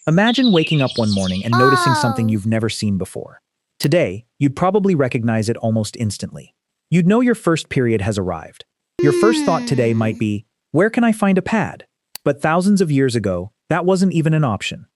Imagine waking up one morning and noticing something you've never seen before. Today, you'd probably recognize it almost instantly. You'd know your first period has arrived. Your first thought today might be, where can I find a pad? But thousands of years ago, that wasn't even an option.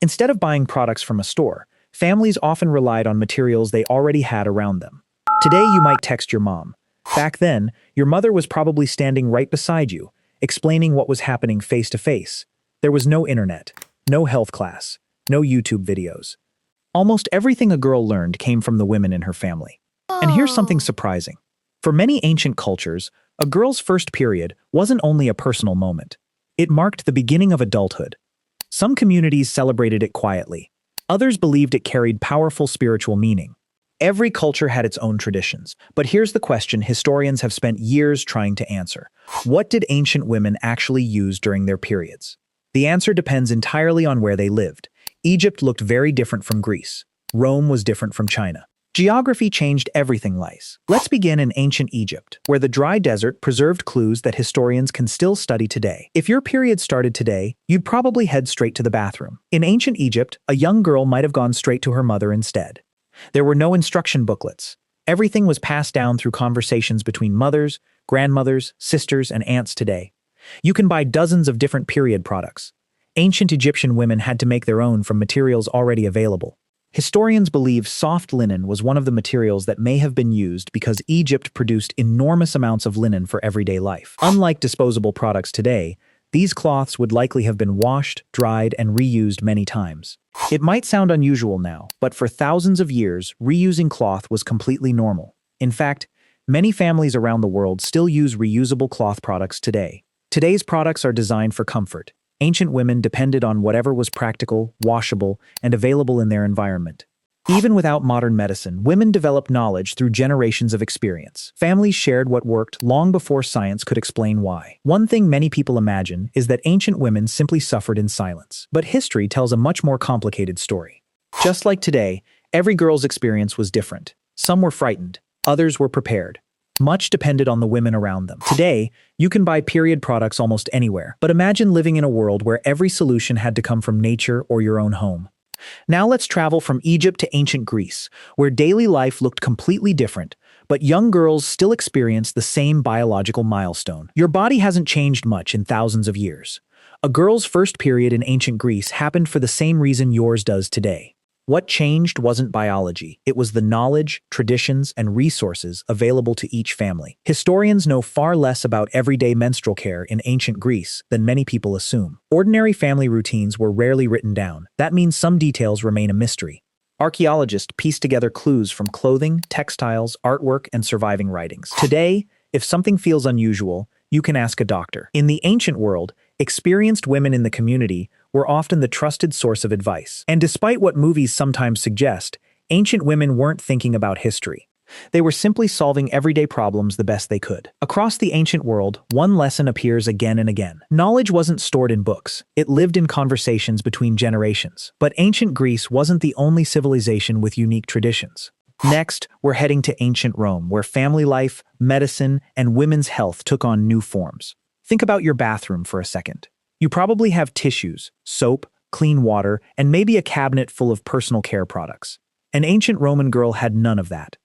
Instead of buying products from a store, families often relied on materials they already had around them. Today, you might text your mom. Back then, your mother was probably standing right beside you, explaining what was happening face to face. There was no internet, no health class, no YouTube videos. Almost everything a girl learned came from the women in her family. And here's something surprising. For many ancient cultures, a girl's first period wasn't only a personal moment. It marked the beginning of adulthood. Some communities celebrated it quietly. Others believed it carried powerful spiritual meaning. Every culture had its own traditions, but here's the question historians have spent years trying to answer. What did ancient women actually use during their periods? The answer depends entirely on where they lived. Egypt looked very different from Greece. Rome was different from China. Geography changed everything. Let's begin in ancient Egypt, where the dry desert preserved clues that historians can still study today. If your period started today, you'd probably head straight to the bathroom. In ancient Egypt, a young girl might have gone straight to her mother instead. There were no instruction booklets. Everything was passed down through conversations between mothers, grandmothers, sisters, and aunts today. You can buy dozens of different period products. Ancient Egyptian women had to make their own from materials already available. Historians believe soft linen was one of the materials that may have been used because Egypt produced enormous amounts of linen for everyday life. Unlike disposable products today, these cloths would likely have been washed, dried, and reused many times. It might sound unusual now, but for thousands of years, reusing cloth was completely normal. In fact, many families around the world still use reusable cloth products today. Today's products are designed for comfort. Ancient women depended on whatever was practical, washable, and available in their environment. Even without modern medicine, women developed knowledge through generations of experience. Families shared what worked long before science could explain why. One thing many people imagine is that ancient women simply suffered in silence. But history tells a much more complicated story. Just like today, every girl's experience was different. Some were frightened, others were prepared. Much depended on the women around them. Today, you can buy period products almost anywhere, but imagine living in a world where every solution had to come from nature or your own home. Now let's travel from Egypt to ancient Greece, where daily life looked completely different, but young girls still experienced the same biological milestone. Your body hasn't changed much in thousands of years. A girl's first period in ancient Greece happened for the same reason yours does today. What changed wasn't biology, it was the knowledge, traditions, and resources available to each family. Historians know far less about everyday menstrual care in ancient Greece than many people assume. Ordinary family routines were rarely written down. That means some details remain a mystery. Archaeologists piece together clues from clothing, textiles, artwork, and surviving writings. Today, if something feels unusual, you can ask a doctor. In the ancient world, experienced women in the community were often the trusted source of advice. And despite what movies sometimes suggest, ancient women weren't thinking about history. They were simply solving everyday problems the best they could. Across the ancient world, one lesson appears again and again. Knowledge wasn't stored in books. It lived in conversations between generations. But ancient Greece wasn't the only civilization with unique traditions. Next, we're heading to ancient Rome, where family life, medicine, and women's health took on new forms. Think about your bathroom for a second. You probably have tissues, soap, clean water, and maybe a cabinet full of personal care products. An ancient Roman girl had none of that.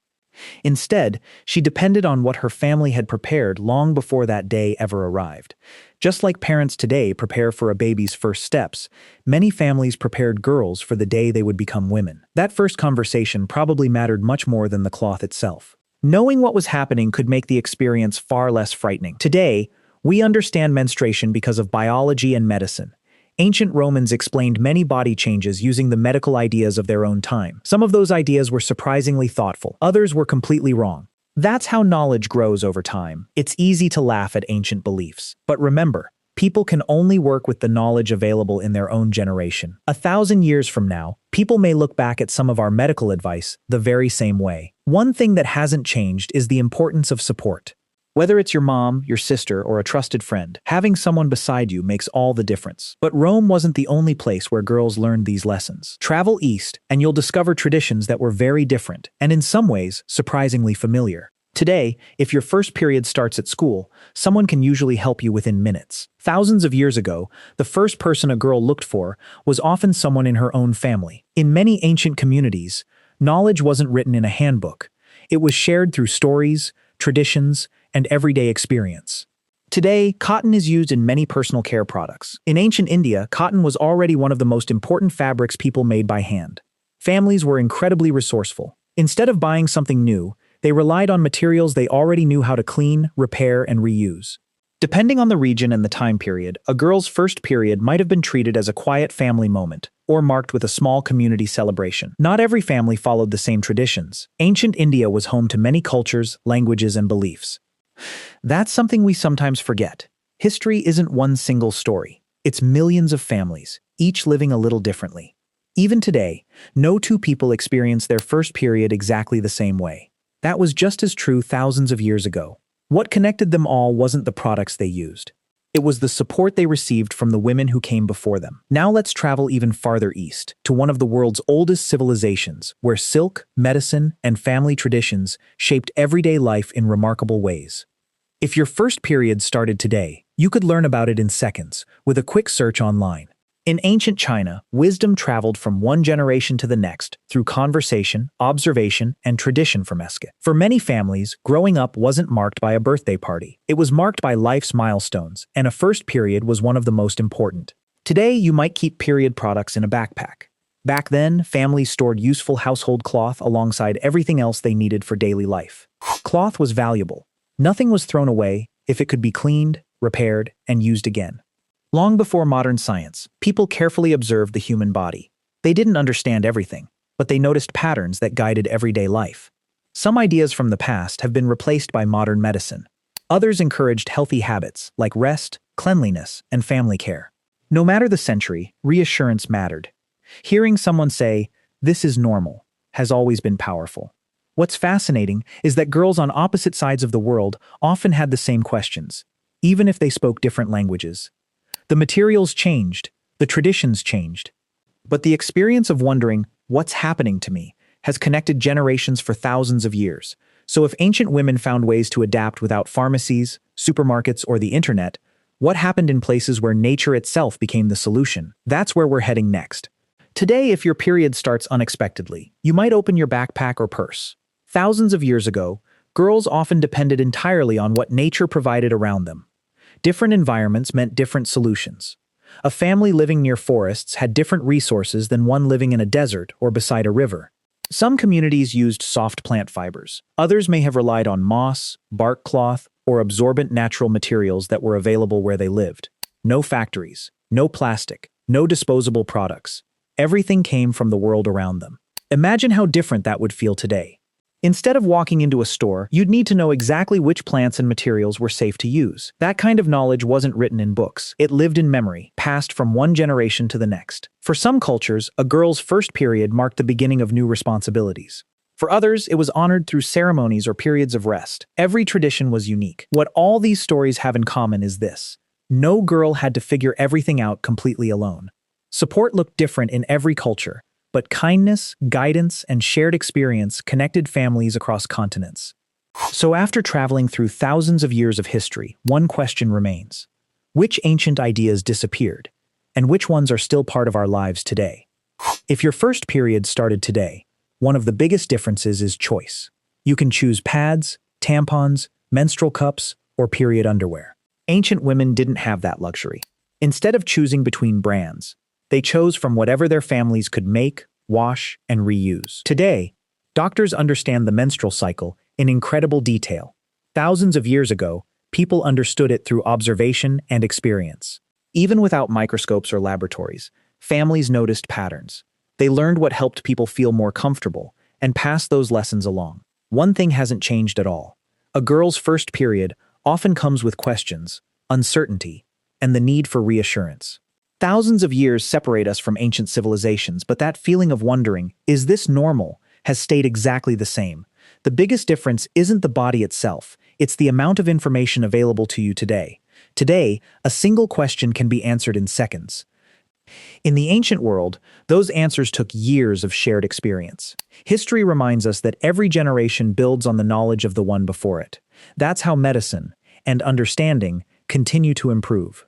Instead, she depended on what her family had prepared long before that day ever arrived. Just like parents today prepare for a baby's first steps, many families prepared girls for the day they would become women. That first conversation probably mattered much more than the cloth itself. Knowing what was happening could make the experience far less frightening. Today, we understand menstruation because of biology and medicine. Ancient Romans explained many body changes using the medical ideas of their own time. Some of those ideas were surprisingly thoughtful. Others were completely wrong. That's how knowledge grows over time. It's easy to laugh at ancient beliefs. But remember, people can only work with the knowledge available in their own generation. 1,000 years from now, people may look back at some of our medical advice the very same way. One thing that hasn't changed is the importance of support. Whether it's your mom, your sister, or a trusted friend, having someone beside you makes all the difference. But Rome wasn't the only place where girls learned these lessons. Travel east, and you'll discover traditions that were very different, and in some ways, surprisingly familiar. Today, if your first period starts at school, someone can usually help you within minutes. Thousands of years ago, the first person a girl looked for was often someone in her own family. In many ancient communities, knowledge wasn't written in a handbook. It was shared through stories, traditions, and everyday experience. Today, cotton is used in many personal care products. In ancient India, cotton was already one of the most important fabrics people made by hand. Families were incredibly resourceful. Instead of buying something new, they relied on materials they already knew how to clean, repair, and reuse. Depending on the region and the time period, a girl's first period might have been treated as a quiet family moment, or marked with a small community celebration. Not every family followed the same traditions. Ancient India was home to many cultures, languages, and beliefs. That's something we sometimes forget. History isn't one single story. It's millions of families, each living a little differently. Even today, no two people experience their first period exactly the same way. That was just as true thousands of years ago. What connected them all wasn't the products they used. It was the support they received from the women who came before them. Now let's travel even farther east, to one of the world's oldest civilizations, where silk, medicine, and family traditions shaped everyday life in remarkable ways. If your first period started today, you could learn about it in seconds, with a quick search online. In ancient China, wisdom traveled from one generation to the next through conversation, observation, and tradition from Eske. For many families, growing up wasn't marked by a birthday party. It was marked by life's milestones, and a first period was one of the most important. Today, you might keep period products in a backpack. Back then, families stored useful household cloth alongside everything else they needed for daily life. Cloth was valuable. Nothing was thrown away if it could be cleaned, repaired, and used again. Long before modern science, people carefully observed the human body. They didn't understand everything, but they noticed patterns that guided everyday life. Some ideas from the past have been replaced by modern medicine. Others encouraged healthy habits like rest, cleanliness, and family care. No matter the century, reassurance mattered. Hearing someone say, "This is normal," has always been powerful. What's fascinating is that girls on opposite sides of the world often had the same questions, even if they spoke different languages. The materials changed, the traditions changed, but the experience of wondering, "What's happening to me?" has connected generations for thousands of years. So if ancient women found ways to adapt without pharmacies, supermarkets, or the internet, what happened in places where nature itself became the solution? That's where we're heading next. Today, if your period starts unexpectedly, you might open your backpack or purse. Thousands of years ago, girls often depended entirely on what nature provided around them. Different environments meant different solutions. A family living near forests had different resources than one living in a desert or beside a river. Some communities used soft plant fibers. Others may have relied on moss, bark cloth, or absorbent natural materials that were available where they lived. No factories, no plastic, no disposable products. Everything came from the world around them. Imagine how different that would feel today. Instead of walking into a store, you'd need to know exactly which plants and materials were safe to use. That kind of knowledge wasn't written in books. It lived in memory, passed from one generation to the next. For some cultures, a girl's first period marked the beginning of new responsibilities. For others, it was honored through ceremonies or periods of rest. Every tradition was unique. What all these stories have in common is this: no girl had to figure everything out completely alone. Support looked different in every culture, but kindness, guidance, and shared experience connected families across continents. So after traveling through thousands of years of history, one question remains: which ancient ideas disappeared, and which ones are still part of our lives today? If your first period started today, one of the biggest differences is choice. You can choose pads, tampons, menstrual cups, or period underwear. Ancient women didn't have that luxury. Instead of choosing between brands, they chose from whatever their families could make, wash, and reuse. Today, doctors understand the menstrual cycle in incredible detail. Thousands of years ago, people understood it through observation and experience. Even without microscopes or laboratories, families noticed patterns. They learned what helped people feel more comfortable and passed those lessons along. One thing hasn't changed at all. A girl's first period often comes with questions, uncertainty, and the need for reassurance. Thousands of years separate us from ancient civilizations, but that feeling of wondering, "Is this normal?" has stayed exactly the same. The biggest difference isn't the body itself, it's the amount of information available to you today. Today, a single question can be answered in seconds. In the ancient world, those answers took years of shared experience. History reminds us that every generation builds on the knowledge of the one before it. That's how medicine and understanding continue to improve.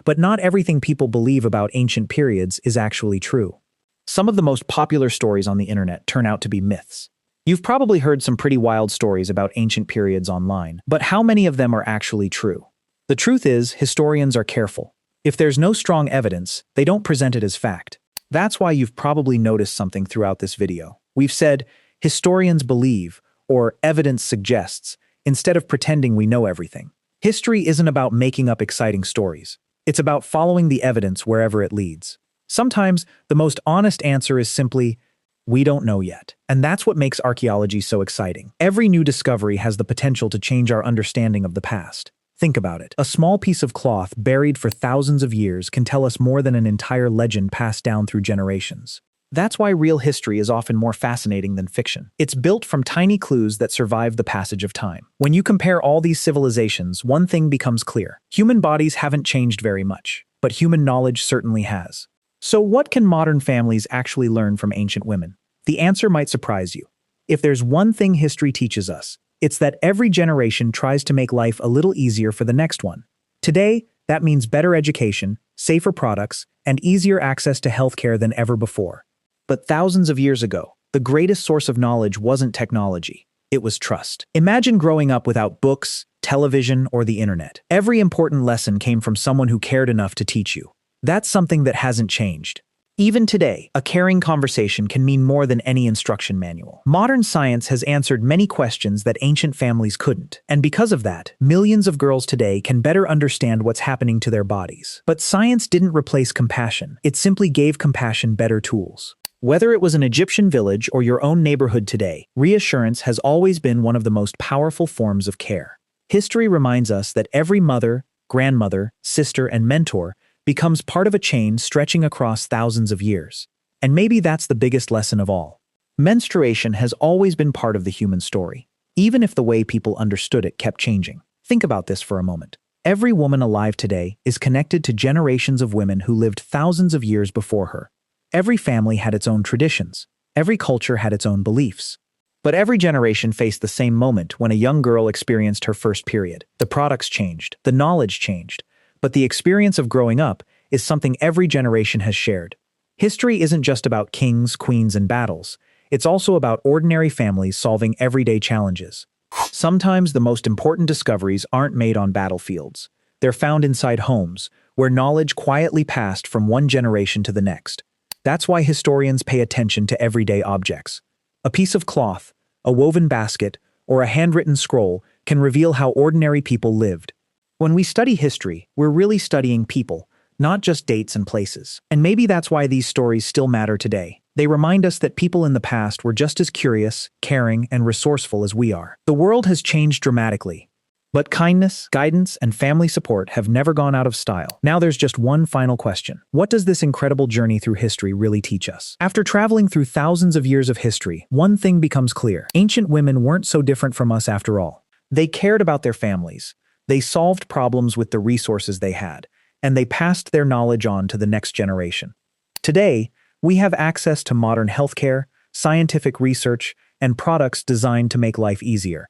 But not everything people believe about ancient periods is actually true. Some of the most popular stories on the internet turn out to be myths. You've probably heard some pretty wild stories about ancient periods online, but how many of them are actually true? The truth is, historians are careful. If there's no strong evidence, they don't present it as fact. That's why you've probably noticed something throughout this video. We've said, historians believe, or evidence suggests, instead of pretending we know everything. History isn't about making up exciting stories. It's about following the evidence wherever it leads. Sometimes, the most honest answer is simply, we don't know yet. And that's what makes archaeology so exciting. Every new discovery has the potential to change our understanding of the past. Think about it. A small piece of cloth buried for thousands of years can tell us more than an entire legend passed down through generations. That's why real history is often more fascinating than fiction. It's built from tiny clues that survive the passage of time. When you compare all these civilizations, one thing becomes clear. Human bodies haven't changed very much, but human knowledge certainly has. So what can modern families actually learn from ancient women? The answer might surprise you. If there's one thing history teaches us, it's that every generation tries to make life a little easier for the next one. Today, that means better education, safer products, and easier access to healthcare than ever before. But thousands of years ago, the greatest source of knowledge wasn't technology, it was trust. Imagine growing up without books, television, or the internet. Every important lesson came from someone who cared enough to teach you. That's something that hasn't changed. Even today, a caring conversation can mean more than any instruction manual. Modern science has answered many questions that ancient families couldn't, and because of that, millions of girls today can better understand what's happening to their bodies. But science didn't replace compassion, it simply gave compassion better tools. Whether it was an Egyptian village or your own neighborhood today, reassurance has always been one of the most powerful forms of care. History reminds us that every mother, grandmother, sister, and mentor becomes part of a chain stretching across thousands of years. And maybe that's the biggest lesson of all. Menstruation has always been part of the human story, even if the way people understood it kept changing. Think about this for a moment. Every woman alive today is connected to generations of women who lived thousands of years before her. Every family had its own traditions. Every culture had its own beliefs. But every generation faced the same moment when a young girl experienced her first period. The products changed, the knowledge changed, but the experience of growing up is something every generation has shared. History isn't just about kings, queens, and battles. It's also about ordinary families solving everyday challenges. Sometimes the most important discoveries aren't made on battlefields. They're found inside homes, where knowledge quietly passed from one generation to the next. That's why historians pay attention to everyday objects. A piece of cloth, a woven basket, or a handwritten scroll can reveal how ordinary people lived. When we study history, we're really studying people, not just dates and places. And maybe that's why these stories still matter today. They remind us that people in the past were just as curious, caring, and resourceful as we are. The world has changed dramatically, but kindness, guidance, and family support have never gone out of style. Now there's just one final question. What does this incredible journey through history really teach us? After traveling through thousands of years of history, one thing becomes clear. Ancient women weren't so different from us after all. They cared about their families. They solved problems with the resources they had, and they passed their knowledge on to the next generation. Today, we have access to modern healthcare, scientific research, and products designed to make life easier.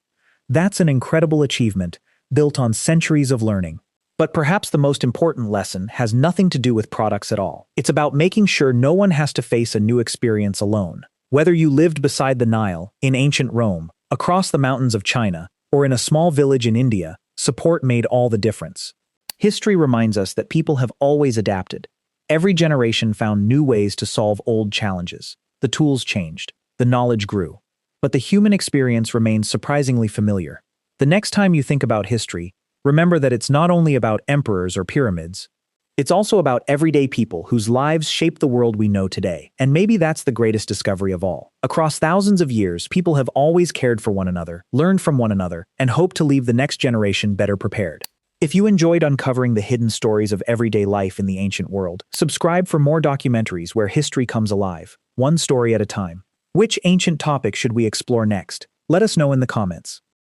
That's an incredible achievement, built on centuries of learning. But perhaps the most important lesson has nothing to do with products at all. It's about making sure no one has to face a new experience alone. Whether you lived beside the Nile, in ancient Rome, across the mountains of China, or in a small village in India, support made all the difference. History reminds us that people have always adapted. Every generation found new ways to solve old challenges. The tools changed, the knowledge grew. But the human experience remains surprisingly familiar. The next time you think about history, remember that it's not only about emperors or pyramids. It's also about everyday people whose lives shape the world we know today. And maybe that's the greatest discovery of all. Across thousands of years, people have always cared for one another, learned from one another, and hoped to leave the next generation better prepared. If you enjoyed uncovering the hidden stories of everyday life in the ancient world, subscribe for more documentaries where history comes alive, one story at a time. Which ancient topic should we explore next? Let us know in the comments.